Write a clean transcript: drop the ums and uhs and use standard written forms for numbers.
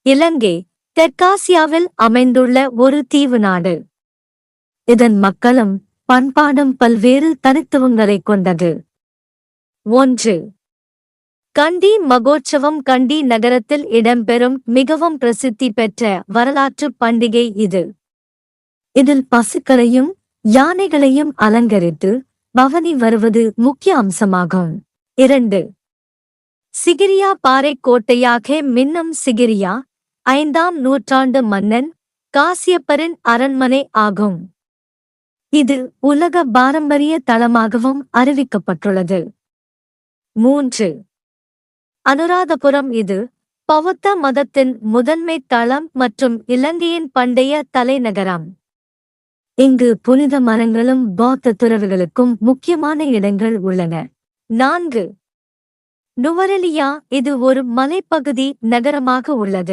இலங்கை தெற்காசியாவில் அமைந்துள்ள ஒரு தீவு நாடு. இதன் மக்களும் பண்பாடும் பல்வேறு தனித்துவங்களைக் கொண்டது. 1. கண்டி மகோற்சவம். கண்டி நகரத்தில் இடம்பெறும் மிகவும் பிரசித்தி பெற்ற வரலாற்றுப் பண்டிகை இது. இதில் பசுக்களையும் யானைகளையும் அலங்கரித்து பவனி வருவது முக்கிய அம்சமாகும். 2. சிகிரியா. பாறைக் கோட்டையாக மின்னும் சிகிரியா 5ஆம் நூற்றாண்டு மன்னன் காசியப்பரின் அரண்மனை ஆகும். இது உலக பாரம்பரிய தளமாகவும் அறிவிக்கப்பட்டுள்ளது. 3. அனுராதபுரம். இது பௌத்த மதத்தின் முதன்மை தளம் மற்றும் இலங்கையின் பண்டைய தலைநகரம். இங்கு புனித மரங்களும் பௌத்த துறவிகளுக்கும் முக்கியமான இடங்கள் உள்ளன. 4. நுவரெலியா. இது ஒரு மலைப்பகுதி நகரமாக உள்ளது.